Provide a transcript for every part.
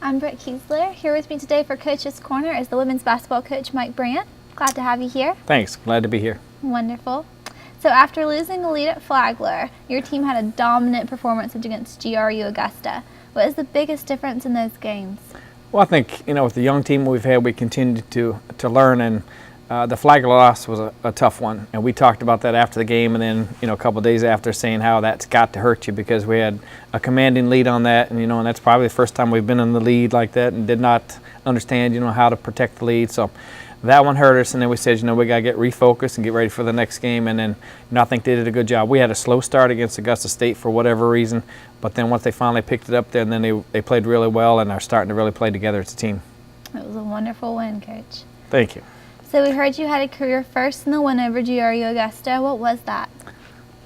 I'm Brook Keisler. Here with me today for Coach's Corner is the women's basketball coach, Mike Brandt. Glad to have you here. Thanks. Glad to be here. Wonderful. So after losing the lead at Flagler, your team had a dominant performance against GRU Augusta. What is the biggest difference in those games? Well, I think, with the young team we've had, we continue to learn, and the Flagler loss was a tough one. And we talked about that after the game, and then, a couple of days after, saying how that's got to hurt you because we had a commanding lead on that, and, and that's probably the first time we've been in the lead like that and did not understand, how to protect the lead. So that one hurt us, and then we said, we got to get refocused and get ready for the next game. And then, I think they did a good job. We had a slow start against Augusta State for whatever reason, but then once they finally picked it up there, and then they played really well and are starting to really play together as a team. It was a wonderful win, Coach. Thank you. So we heard you had a career first in the win over GRU Augusta. What was that?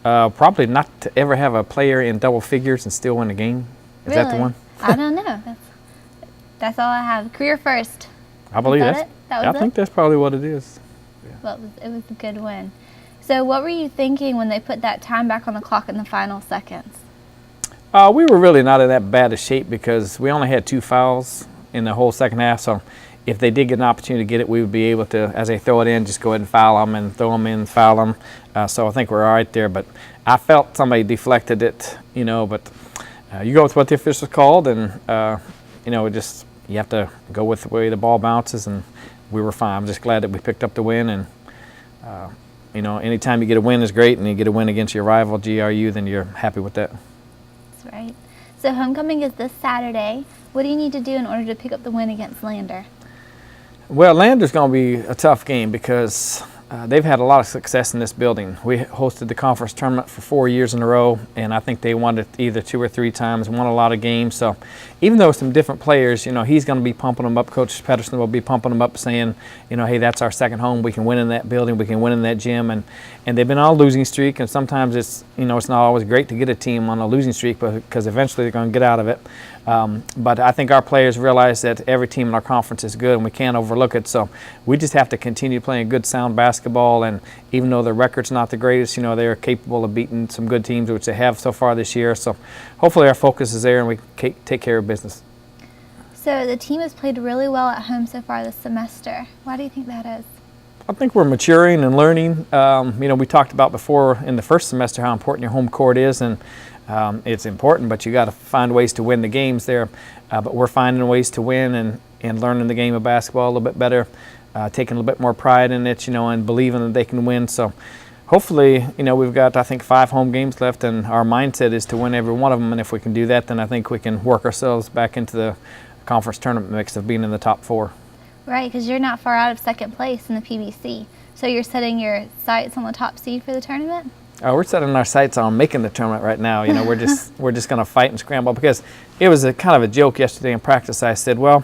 Probably not to ever have a player in double figures and still win a game. Is that the one? I don't know. That's all I have. Career first. I believe that it? That was I think that's probably what it is. Yeah. Well, it was a good win. So what were you thinking when they put that time back on the clock in the final seconds? We were really not in that bad a shape because we only had 2 fouls in the whole second half. So if they did get an opportunity to get it, we would be able to, as they throw it in, just go ahead and foul them and throw them in, foul them. So I think we're all right there. But I felt somebody deflected it, but you go with what the officials called, and, you have to go with the way the ball bounces, and we were fine. I'm just glad that we picked up the win, and, anytime you get a win is great, and you get a win against your rival, GRU, then you're happy with that. That's right. So homecoming is this Saturday. What do you need to do in order to pick up the win against Lander? Well, Lander's going to be a tough game because they've had a lot of success in this building. We hosted the conference tournament for 4 years in a row, and I think they won it either 2 or 3 times, won a lot of games. So even though some different players, he's going to be pumping them up. Coach Pedersen will be pumping them up, saying, hey, that's our second home. We can win in that building. We can win in that gym. And they've been on a losing streak, and sometimes it's, it's not always great to get a team on a losing streak because eventually they're going to get out of it. But I think our players realize that every team in our conference is good, and we can't overlook it. So we just have to continue playing good, sound basketball. And even though the record's not the greatest, they are capable of beating some good teams, which they have so far this year. So hopefully our focus is there and we take care of business. So the team has played really well at home so far this semester. Why do you think that is? I think we're maturing and learning. We talked about before in the first semester how important your home court is, and it's important, but you got to find ways to win the games there. But we're finding ways to win and learning the game of basketball a little bit better, taking a little bit more pride in it, and believing that they can win. So hopefully, we've got, I think, 5 home games left, and our mindset is to win every one of them. And if we can do that, then I think we can work ourselves back into the conference tournament mix of being in the top 4. Right, because you're not far out of second place in the PBC. So you're setting your sights on the top seed for the tournament? We're setting our sights on making the tournament right now. We're just going to fight and scramble because it was a kind of a joke yesterday in practice. I said, well,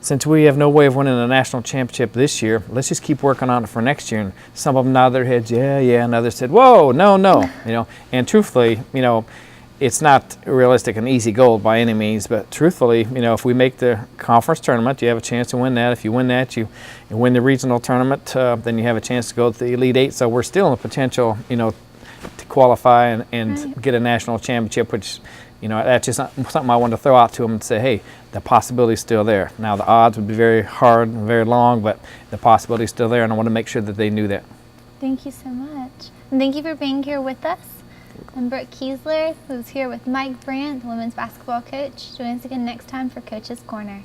since we have no way of winning a national championship this year, let's just keep working on it for next year. And some of them nodded their heads, yeah, and others said, whoa, no. And truthfully, it's not realistic and easy goal by any means, but truthfully, if we make the conference tournament, you have a chance to win that. If you win that, you win the regional tournament, then you have a chance to go to the Elite 8. So we're still in the potential, to qualify and get a national championship, which, that's just something I wanted to throw out to them and say, hey, the possibility is still there. Now, the odds would be very hard and very long, but the possibility is still there, and I want to make sure that they knew that. Thank you so much. And thank you for being here with us. I'm Brook Keisler, who's here with Mike Brandt, the women's basketball coach. Join us again next time for Coach's Corner.